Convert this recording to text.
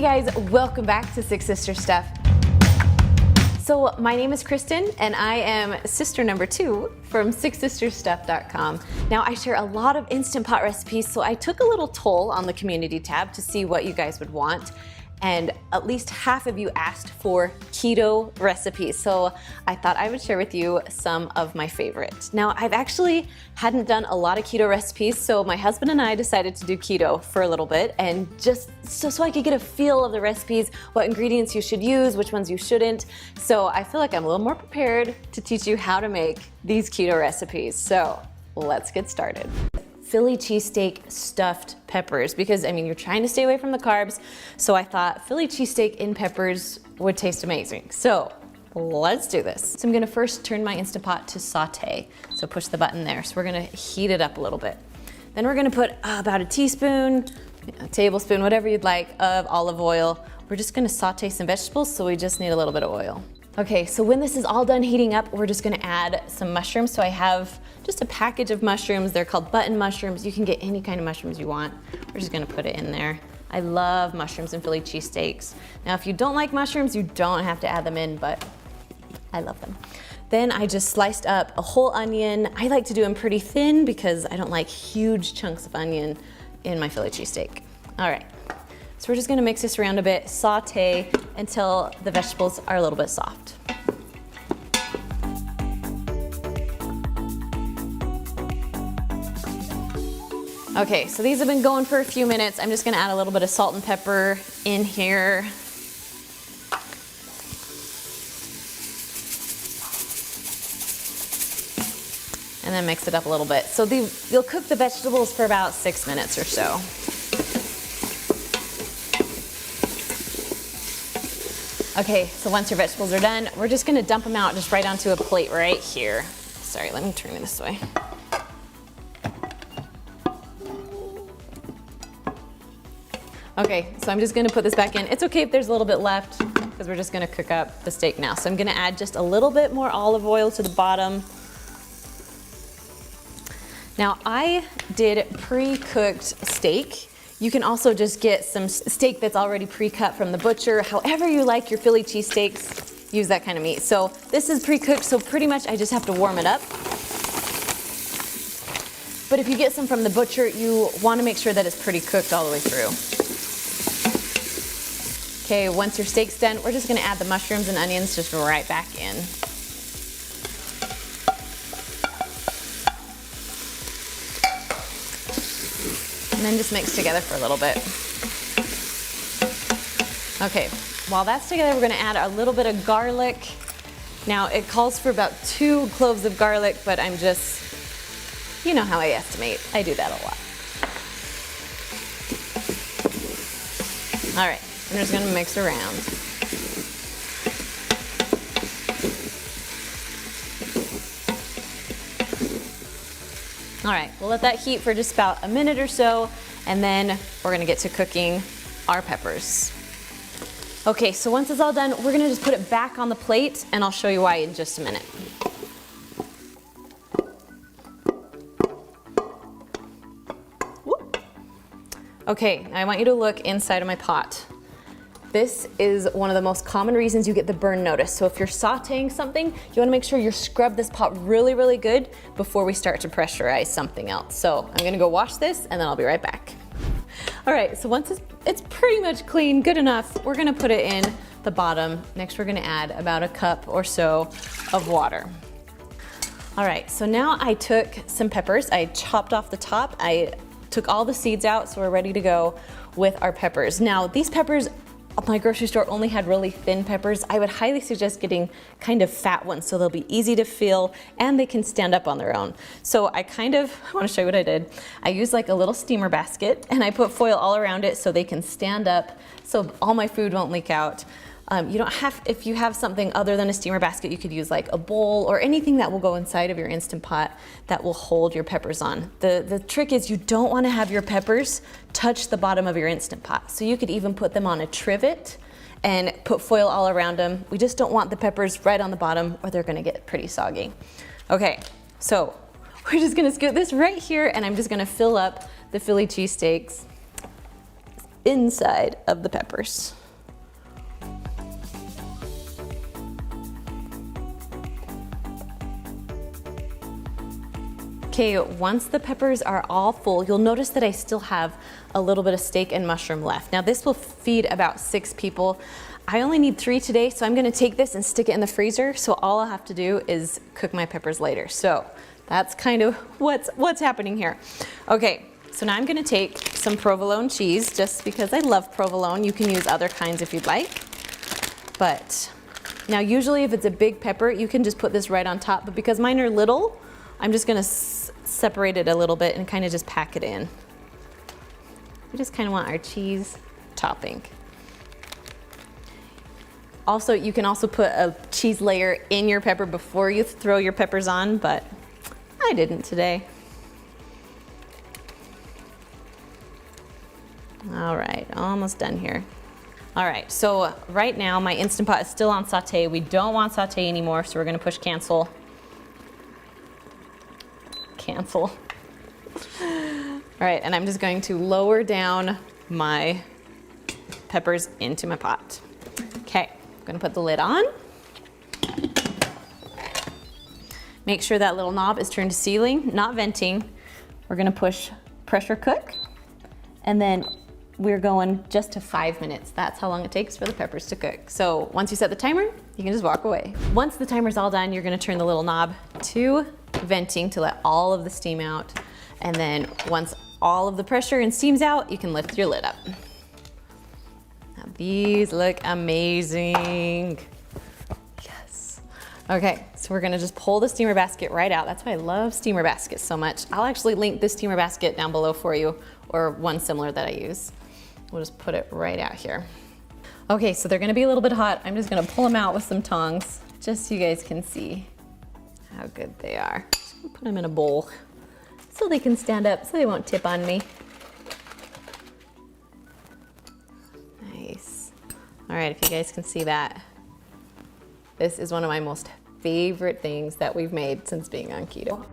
guys, welcome back to Six Sister Stuff. So my name is Kristen and I am sister number 2 from sixsisterstuff.com. Now I share a lot of Instant Pot recipes, so I took a little toll on the community tab to see what you guys would want. And at least half of you asked for keto recipes. So I thought I would share with you some of my favorites. Now I've actually hadn't done a lot of keto recipes, so my husband and I decided to do keto for a little bit, and just so I could get a feel of the recipes, what ingredients you should use, which ones you shouldn't. So I feel like I'm a little more prepared to teach you how to make these keto recipes. So let's get started. Philly cheesesteak stuffed peppers, because I mean, you're trying to stay away from the carbs, so I thought Philly cheesesteak in peppers would taste amazing. So let's do this. So I'm gonna first turn my Instant Pot to saute. So push the button there. So we're gonna heat it up a little bit. Then we're gonna put about a teaspoon, a tablespoon, whatever you'd like, of olive oil. We're just gonna saute some vegetables, so we just need a little bit of oil. Okay, so when this is all done heating up, we're just gonna add some mushrooms. So I have just a package of mushrooms. They're called button mushrooms. You can get any kind of mushrooms you want. We're just gonna put it in there. I love mushrooms in Philly cheesesteaks. Now, if you don't like mushrooms, you don't have to add them in, but I love them. Then I just sliced up a whole onion. I like to do them pretty thin because I don't like huge chunks of onion in my Philly cheesesteak. All right. So we're just gonna mix this around a bit, saute until the vegetables are a little bit soft. Okay, so these have been going for a few minutes. I'm just gonna add a little bit of salt and pepper in here. And then mix it up a little bit. So you'll cook the vegetables for about 6 minutes or so. Okay, so once your vegetables are done, we're just gonna dump them out just right onto a plate right here. Sorry, let me turn it this way. Okay, so I'm just gonna put this back in. It's okay if there's a little bit left, because we're just gonna cook up the steak now. So I'm gonna add just a little bit more olive oil to the bottom. Now I did pre-cooked steak. You can also just get some steak that's already pre-cut from the butcher. However you like your Philly cheesesteaks, use that kind of meat. So this is pre-cooked, so pretty much I just have to warm it up. But if you get some from the butcher, you want to make sure that it's pretty cooked all the way through. Okay, once your steak's done, we're just gonna add the mushrooms and onions just right back in. And then just mix together for a little bit. Okay, while that's together, we're gonna add a little bit of garlic. Now, it calls for about 2 cloves of garlic, but I'm just, you know how I estimate. I do that a lot. All right, I'm just gonna mix around. All right, we'll let that heat for just about a minute or so, and then we're gonna get to cooking our peppers. Okay, so once it's all done, we're gonna just put it back on the plate, and I'll show you why in just a minute. Whoop. Okay, I want you to look inside of my pot. This is one of the most common reasons you get the burn notice. So if you're sauteing something, you wanna make sure you scrub this pot really, really good before we start to pressurize something else. So I'm gonna go wash this and then I'll be right back. All right, so once it's pretty much clean, good enough, we're gonna put it in the bottom. Next, we're gonna add about a cup or so of water. All right, so now I took some peppers, I chopped off the top, I took all the seeds out, so we're ready to go with our peppers. Now, these peppers, my grocery store only had really thin peppers. I would highly suggest getting kind of fat ones so they'll be easy to peel and they can stand up on their own. So I want to show you what I did. I used like a little steamer basket and I put foil all around it so they can stand up so all my food won't leak out. You don't have, if you have something other than a steamer basket, you could use like a bowl or anything that will go inside of your Instant Pot that will hold your peppers on. The trick is you don't want to have your peppers touch the bottom of your Instant Pot. So you could even put them on a trivet and put foil all around them. We just don't want the peppers right on the bottom or they're gonna get pretty soggy. Okay, so we're just gonna scoot this right here and I'm just gonna fill up the Philly cheesesteaks inside of the peppers. Okay, once the peppers are all full, you'll notice that I still have a little bit of steak and mushroom left. Now this will feed about 6 people. I only need 3 today, so I'm gonna take this and stick it in the freezer, so all I'll have to do is cook my peppers later. So that's kind of what's happening here. Okay, so now I'm gonna take some provolone cheese, just because I love provolone. You can use other kinds if you'd like. But now usually if it's a big pepper, you can just put this right on top, but because mine are little, I'm just gonna separate it a little bit and kind of just pack it in. We just kind of want our cheese topping. Also, you can also put a cheese layer in your pepper before you throw your peppers on, but I didn't today. All right, almost done here. All right, so right now my Instant Pot is still on saute. We don't want saute anymore, so we're gonna push cancel. Cancel. All right, and I'm just going to lower down my peppers into my pot. Okay, I'm gonna put the lid on. Make sure that little knob is turned to sealing, not venting. We're gonna push pressure cook, and then we're going just to 5 minutes. That's how long it takes for the peppers to cook. So once you set the timer, you can just walk away. Once the timer's all done, you're gonna turn the little knob to venting to let all of the steam out. And then once all of the pressure and steam's out, you can lift your lid up. Now these look amazing. Yes. Okay, so we're gonna just pull the steamer basket right out. That's why I love steamer baskets so much. I'll actually link this steamer basket down below for you, or one similar that I use. We'll just put it right out here. Okay, so they're gonna be a little bit hot. I'm just gonna pull them out with some tongs, just so you guys can see how good they are. Just gonna put them in a bowl so they can stand up, so they won't tip on me. Nice. All right, if you guys can see that, this is one of my most favorite things that we've made since being on keto.